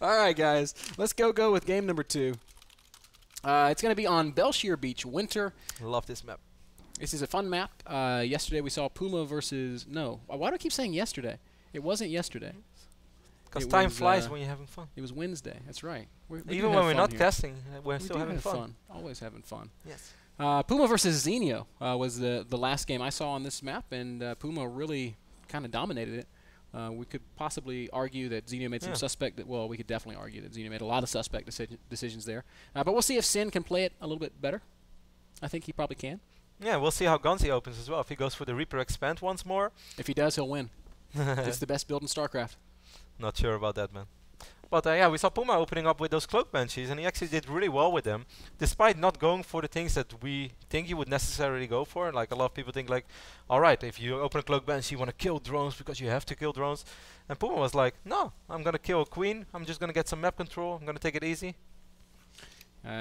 All right, guys. Let's go with game number 2. It's going to be on Bel'Shir Beach, Winter. Love this map. This is a fun map. Yesterday we saw Puma versus... No. Why do I keep saying yesterday? It wasn't yesterday. Because time flies when you're having fun. It was Wednesday. That's right. Even when we're not casting, we're still having fun. Always having fun. Yes. Puma versus Xenio was the last game I saw on this map, and Puma really kind of dominated it. We could possibly argue that Xenio made some suspect... Well, we could definitely argue that Xenio made a lot of suspect decisions there. But we'll see if Sin can play it a little bit better. I think he probably can. Yeah, we'll see how Ganzi opens as well. If he goes for the Reaper Expand once more. If he does, he'll win. It's the best build in StarCraft. Not sure about that, man. But yeah, we saw Puma opening up with those cloak banshees, and he actually did really well with them, despite not going for the things that we think he would necessarily go for. Like a lot of people think, like, all right, if you open a cloak banshee, you want to kill drones because you have to kill drones. And Puma was like, no, I'm gonna kill a queen. I'm just gonna get some map control. I'm gonna take it easy.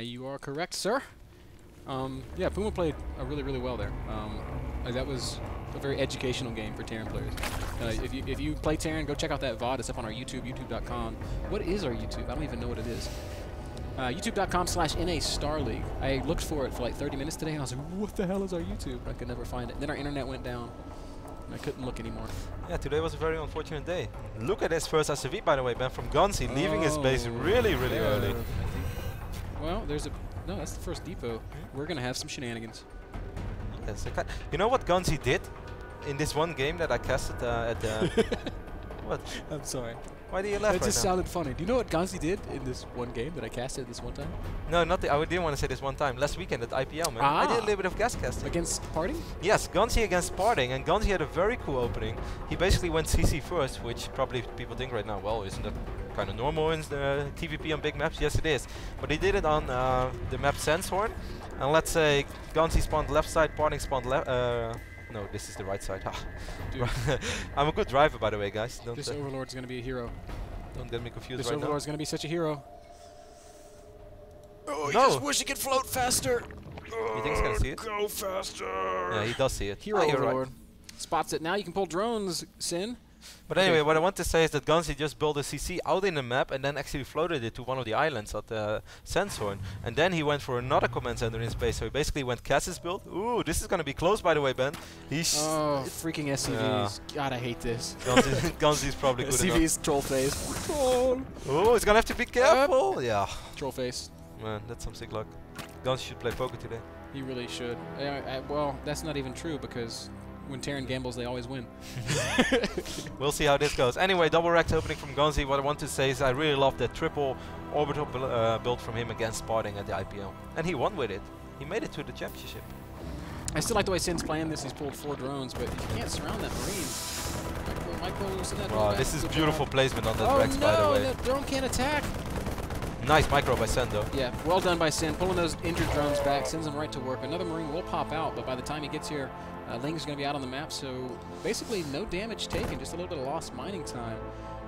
You are correct, sir. Yeah, Puma played really well there. That was a very educational game for Terran players. If you play Terran, go check out that VOD. It's up on our YouTube, youtube.com. What is our YouTube? I don't even know what it is. youtube.com/NAStarLeague. I looked for it for like 30 minutes today, and I was like, what the hell is our YouTube? I could never find it. And then our internet went down, and I couldn't look anymore. Yeah, today was a very unfortunate day. Look at his first SCV, by the way, Ben, from Ganzi, leaving his base really early. Well, there's a... No, that's the first depot. We're going to have some shenanigans. Yes, you know what Ganzi did in this one game that I casted at the... What? I'm sorry. Why do you laugh? That just sounded funny. Do you know what Ganzi did in this one game that I casted this one time? No, not I didn't want to say this one time. Last weekend at IPL, man. I did a little bit of gas casting. Against Parting? Yes, Ganzi against Parting, and Ganzi had a very cool opening. He basically went CC first, which probably people think right now, well, isn't that kind of normal in the TVP on big maps? Yes, it is. But he did it on the map Sandshorn, and let's say Ganzi spawned left side, Parting spawned left. No, this is the right side. I'm a good driver, by the way, guys. This Overlord's going to be a hero. Don't get me confused this right now. This Overlord's going to be such a hero. Oh, no. I just wish he could float faster. You think he's going to see it? Go faster. Yeah, he does see it. Hero Overlord. Right. Spots it. Now you can pull drones, Sin. But anyway, what I want to say is that Ganzi just built a CC out in the map and then actually floated it to one of the islands at Sandshorn. And then he went for another command center in his base. So he basically went Cass's build. Ooh, this is going to be close, by the way, Ben. Oh, freaking SCVs. God, I hate this. Ganzi's probably good enough. SCVs, troll face. Oh, he's going to have to be careful. Yeah. Troll face. Man, that's some sick luck. Ganzi should play poker today. He really should. Well, that's not even true because... when Terran gambles, they always win. We'll see how this goes. Anyway, double racked opening from Ganzi. What I want to say is I really love that triple orbital build from him against Parting at the IPL. And he won with it. He made it to the championship. I still like the way Sin's playing this. He's pulled 4 drones, but you can't surround that Marine. Oh, this is beautiful placement on that Rex, by the way. No, drone can't attack. Nice micro by Sen, though. Yeah, well done by Sin. Pulling those injured drones back, sends them right to work. Another Marine will pop out, but by the time he gets here, Ling's going to be out on the map, so basically no damage taken, just a little bit of lost mining time.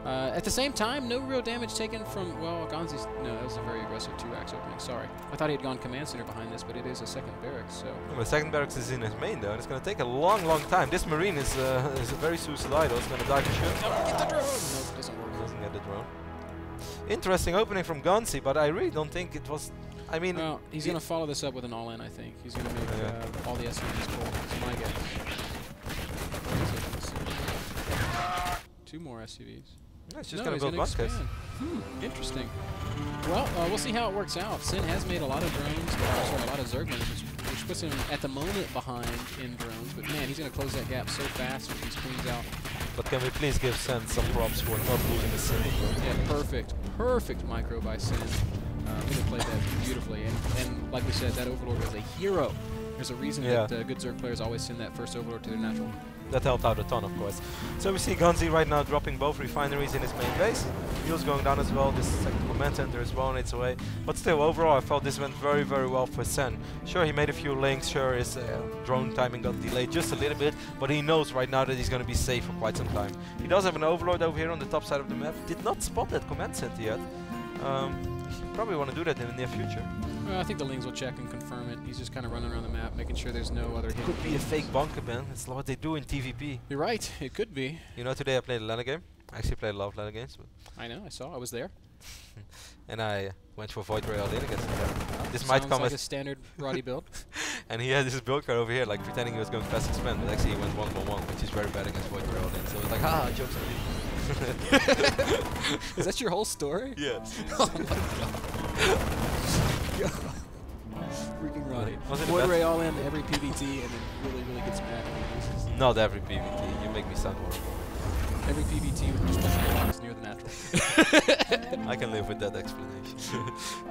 At the same time, no real damage taken from, well, Ganzi's, no, that was a very aggressive 2-axe opening, sorry. I thought he had gone command center behind this, but it is a second barracks, so. Well, the second barracks is in his main, though, and it's going to take a long time. This Marine is very suicidal. It's going to die for sure. Get the drone! Nope, doesn't work. Doesn't get the drone. Interesting opening from Ganzi, but I really don't think it was... I mean... Well, he's going to follow this up with an all-in, I think. He's going to make all the SCVs pull. That's my guess. 2 more SCVs. Yeah, it's just going to build one case. Interesting. Well, we'll see how it works out. Sin has made a lot of drones, sorry, a lot of Zerglings, which puts him at the moment behind in drones. But man, he's going to close that gap so fast with these queens out. But can we please give Sen some props for not losing a single drone? Yeah, perfect micro by Sin. Really played that beautifully, and like we said, that Overlord was a hero. There's a reason that good Zerg players always send that first Overlord to their natural. That helped out a ton, of course. So we see Ganzi right now dropping both refineries in his main base. Fuel's going down as well. This second command center is well on its way. But still, overall, I felt this went very well for Sen. Sure, he made a few links. Sure, his drone timing got delayed just a little bit. But he knows right now that he's going to be safe for quite some time. He does have an Overlord over here on the top side of the map. Did not spot that command center yet. Probably want to do that in the near future. Well, I think the Lings will check and confirm it. He's just kind of running around the map, making sure there's no other hit. Could be a fake bunker, man. It's what they do in TVP. You're right. It could be. You know, today I played a LAN game. I actually played a lot of LAN games. But I know. I saw. I was there. And I went for Void Ray all in against him. This Sounds might come like as a standard Roddy build. and he had his build card over here, like pretending he was going fast expand, but actually he went 1-1-1, which is very bad against Void Ray all in. So it's like, haha, jokes on me. Is that your whole story? Yes. Oh my god. Freaking Roddy. Was it Void Ray all in every PvT and then really gets mad when he loses. Not every PvT. You make me sound horrible. Every PvT with just blocks near the natural. I can live with that explanation.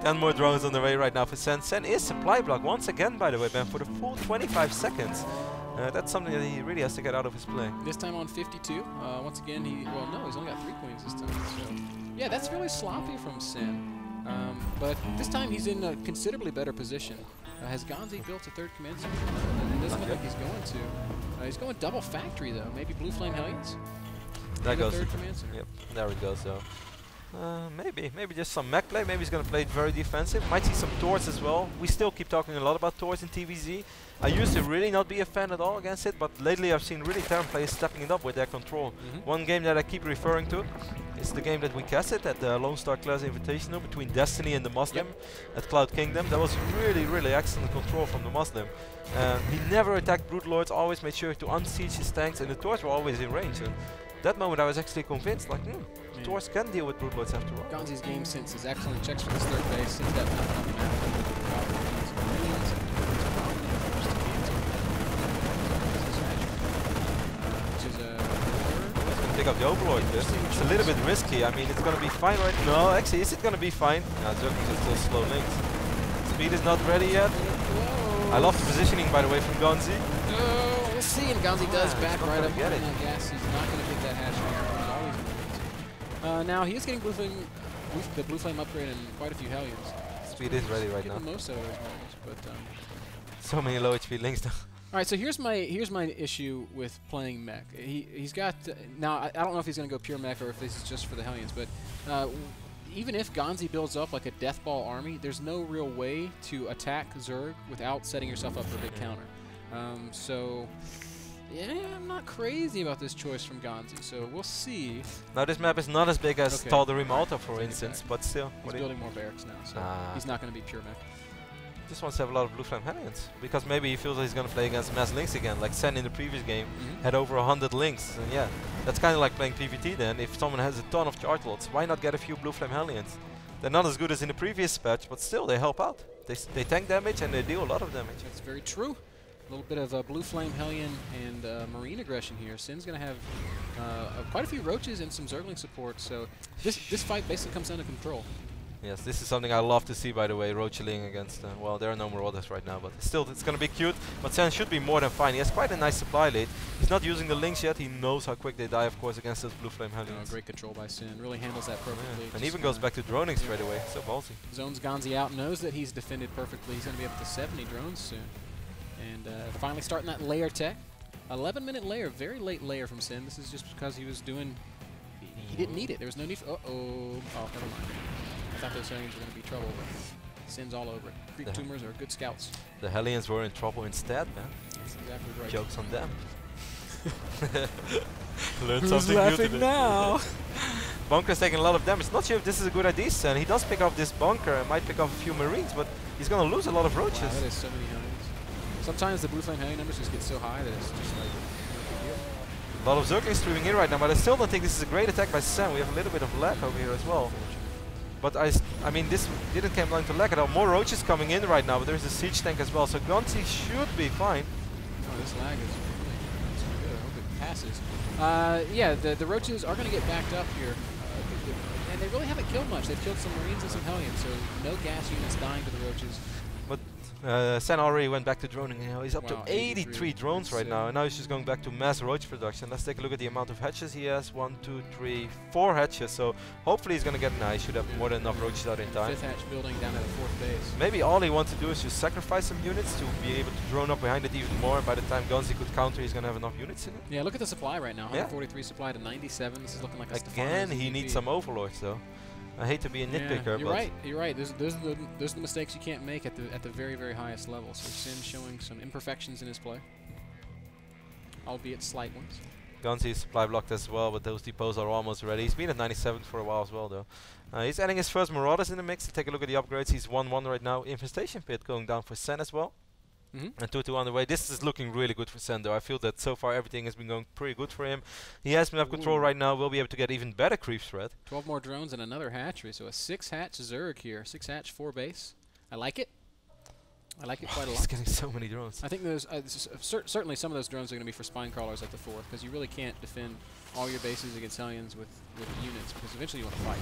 10 more drones on the way right now for Sen. Sen is supply block once again, by the way, Ben, for the full 25 seconds. That's something that he really has to get out of his play. This time on 52. Once again, he's only got 3 queens this time. So yeah, that's really sloppy from Sen. But this time he's in a considerably better position. Has Ganzi built a third command center? It doesn't look like he's going to. He's going double factory though. Maybe Blue Flame Hellions? That goes. Third command center? Yep, there it goes though. Maybe just some mech play. Maybe he's gonna play it very defensive. Might see some Tors as well. We still keep talking a lot about Tors in TVZ. I used to really not be a fan at all against it, but lately I've seen really Terran players stepping it up with their control. One game that I keep referring to is the game that we casted at the Lone Star Class Invitational between Destiny and the Muslim at Cloud Kingdom. That was really excellent control from the Muslim. He never attacked Brood Lords, always made sure to unsiege his tanks, and the Tors were always in range. And that moment I was actually convinced, like, Tors can deal with Brood Lords after all. Ganzi's game sense is excellent. Checks for this third base, sees that map on the map. Pick up the Overlord. It's a little bit risky. I mean, it's going to be fine right now. No, actually, is it going to be fine? No, Zerglings are still slow links. Speed is not ready yet. Whoa. I love the positioning, by the way, from Ganzi. We'll see, and Ganzi does back right up get it. I guess he's not going to get that hatch here. He's always going to. Now, he is getting the Blue Flame upgrade and quite a few Hellions. Speed is ready right now. Getting most out of those Hellions, but so many low HP links now. All right, so here's my issue with playing mech. He's got now. I don't know if he's going to go pure mech or if this is just for the Hellions, but even if Ganzi builds up like a Death Ball army, there's no real way to attack Zerg without setting yourself up for a big counter. So yeah, I'm not crazy about this choice from Ganzi. So we'll see. Now this map is not as big as Tal'Darim Alta, for instance, but still. He's building more barracks now, so he's not going to be pure mech. Just wants to have a lot of Blue Flame Hellions, because maybe he feels like he's going to play against mass links again, like Sen in the previous game had over 100 links, and yeah, that's kind of like playing PvT then. If someone has a ton of charge lots, why not get a few Blue Flame Hellions? They're not as good as in the previous patch, but still they help out. They tank damage and they deal a lot of damage. That's very true. A little bit of Blue Flame Hellion and Marine aggression here. Sin's going to have quite a few Roaches and some Zergling support, so this fight basically comes down to control. Yes, this is something I love to see, by the way, Roachling against, well, there are no Marauders right now, but still, it's going to be cute. But Sen should be more than fine. He has quite a nice supply lead. He's not using the links yet. He knows how quick they die, of course, against those Blue Flame Hellions. Great control by Sen. Really handles that perfectly. Yeah. And even goes back to droning straight away. So ballsy. Zones Ganzi out, knows that he's defended perfectly. He's going to be up to 70 drones soon. And finally starting that layer tech. 11-minute layer, very late layer from Sen. This is just because he was doing... He didn't need it. There was no need for... Oh, never mind. I thought those Hellions were going to be trouble, but Sin's all over it. Creep Tumors are good scouts. The Hellions were in trouble instead, man. That's exactly right. Jokes on them. Learn something new today. Now? Bunker's taking a lot of damage. Not sure if this is a good idea, Sen. He does pick off this bunker and might pick off a few Marines, but he's going to lose a lot of Roaches. Wow, that is so many Hellions. Sometimes the Blue Flame Hellion numbers just get so high that it's just like... A lot of Zerglings streaming in right now, but I still don't think this is a great attack by Sen. We have a little bit of lag over here as well. But I mean, this didn't come down to lag at all. More Roaches coming in right now, but there's a siege tank as well, so Ganzi should be fine. Oh, this lag is really good. I hope it passes. Yeah, the Roaches are going to get backed up here. And they really haven't killed much. They've killed some Marines and some Hellions, so no gas units dying to the Roaches. But Sen already went back to droning. You know, he's up to 83 drones right now, and now he's just going back to mass roach production. Let's take a look at the amount of hatches he has. 1, 2, 3, 4 hatches. So hopefully he's going to get he should have more than enough roaches out in time. 5th hatch building down at the 4th base. Maybe all he wants to do is just sacrifice some units to be able to drone up behind it even more. By the time Ganzi could counter, he's going to have enough units in it. Yeah, look at the supply right now. 143 supply to 97. This is looking like a again, he needs some overlords though. I hate to be a nitpicker, you're right. You're right. Those are the mistakes you can't make at the very, very highest level. So Sin showing some imperfections in his play, albeit slight ones. Ganzi is supply blocked as well, but those depots are almost ready. He's been at 97 for a while as well, though. He's adding his first Marauders in the mix. Take a look at the upgrades. He's 1-1 right now. Infestation Pit going down for Sen as well. And 2-2 on the way. This is looking really good for Sen, though. I feel that so far everything has been going pretty good for him. He has been up control right now. Will be able to get even better creep spread. 12 more drones and another hatchery. So a 6-hatch Zerg here. 6-hatch, 4-base. I like it. I like it quite a lot. He's getting so many drones. I think those certainly some of those drones are going to be for spine crawlers at the 4th, because you really can't defend all your bases against Hellions with units, because eventually you want to fight.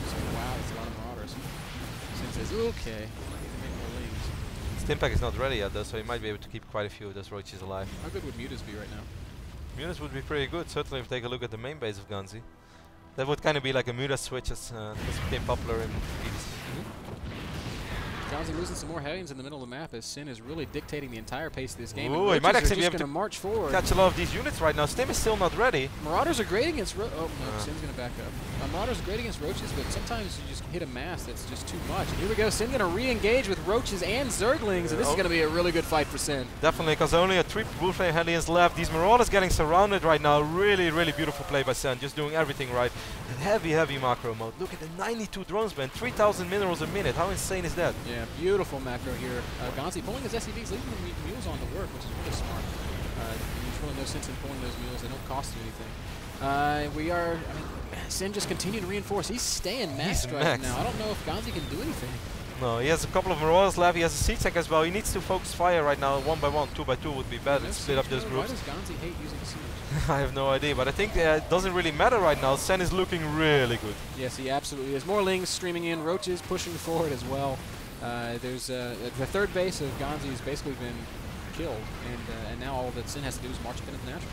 So wow, that's a lot of Marauders. Sin says, okay, I need to make more Lings. Stimpack is not ready yet, though, so he might be able to keep quite a few of those roaches alive. How good would Mutas be right now? Mutas would be pretty good, certainly if you take a look at the main base of Ganzi. That would kind of be like a Muta switch, as this became popular in PvC. Ganzi losing some more Hellions in the middle of the map as Sin is really dictating the entire pace of this game. Ooh, he might actually be able to march forward. Catch a lot of these units right now. Stim is still not ready. Marauders are great against oh no, Sin's going to back up. Marauders are great against Roaches, but sometimes you just hit a mass that's just too much. And here we go, Sin going to re-engage with Roaches and Zerglings, and this is going to be a really good fight for Sin. Definitely, because only a 3 Wolflame Hellions left. These Marauders getting surrounded right now. Really, really beautiful play by Sin, just doing everything right. And heavy, heavy macro mode. Look at the 92 drones, man. 3,000 minerals a minute. How insane is that? Yeah, beautiful macro here. Ganzi pulling his SCVs, leaving the mules on to work, which is really smart. There's really no sense in pulling those mules. They don't cost you anything. I mean, Sin just continued to reinforce. He's staying maxed right now. I don't know if Ganzi can do anything. No, he has a couple of Marauders left. He has a siege tank as well. He needs to focus fire right now. 1 by 1, 2 by 2 would be better to split up those groups. Why does Ganzi hate using siege? I have no idea, but I think it doesn't really matter right now. Sen is looking really good. Yes, he absolutely is. More Lings streaming in. Roaches pushing forward as well. There's the 3rd base of Ganzi has basically been killed, and now all that Sin has to do is march up into the natural.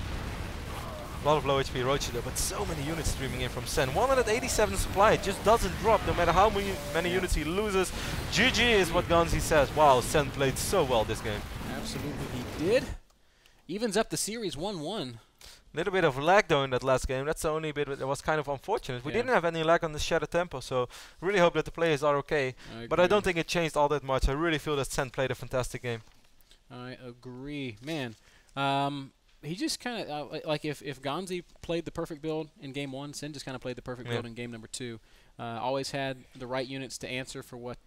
A lot of low HP Roaches though, but so many units streaming in from Sen. 187 supply, it just doesn't drop no matter how many units he loses. GG is what Ganzi says. Wow, Sen played so well this game. Absolutely, he did. Evens up the series 1-1. Little bit of lag though in that last game. That's the only bit that was kind of unfortunate. We didn't have any lag on the Shattered Tempo, so really hope that the players are okay. But I don't think it changed all that much. I really feel that Sen played a fantastic game. I agree. Man, he just kind of, like if Ganzi played the perfect build in game 1, Sen just kind of played the perfect build in game number 2. Always had the right units to answer for what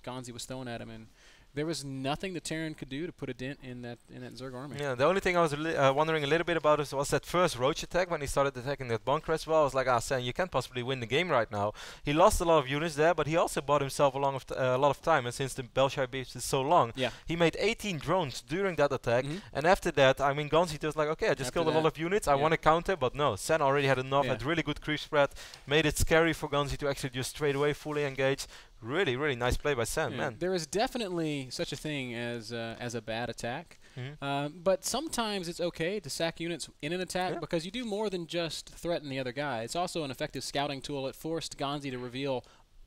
Ganzi was throwing at him, and there was nothing the Terran could do to put a dent in that Zerg army. Yeah, the only thing I was wondering a little bit about was that first Roach attack when he started attacking that bunker as well. I was like, Sen, you can't possibly win the game right now. He lost a lot of units there, but he also bought himself a lot of time. And since the Bel'Shir beef is so long, he made 18 drones during that attack. And after that, I mean, Ganzi was like, okay, I just killed a lot of units. I want to counter, but no, Sen already had enough. Had really good creep spread, made it scary for Ganzi to actually just straight away fully engage. Really, really nice play by Sen, man. There is definitely such a thing as a bad attack, but sometimes it's okay to sack units in an attack because you do more than just threaten the other guy. It's also an effective scouting tool. It forced Ganzi to reveal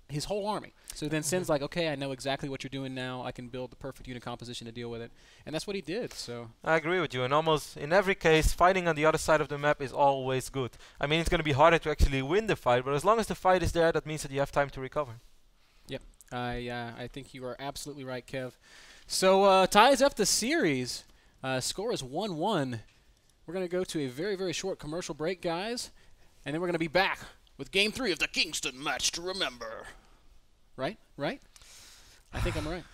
his whole army. So then Sen's like, okay, I know exactly what you're doing now. I can build the perfect unit composition to deal with it. And that's what he did. So I agree with you. And almost in every case, fighting on the other side of the map is always good. I mean, it's going to be harder to actually win the fight, but as long as the fight is there, that means that you have time to recover. Yep. I think you are absolutely right, Kev. So ties up the series. Score is 1-1. We're going to go to a very, very short commercial break, guys. And then we're going to be back with Game 3 of the Kingston match to remember. Right? Right? I think I'm right.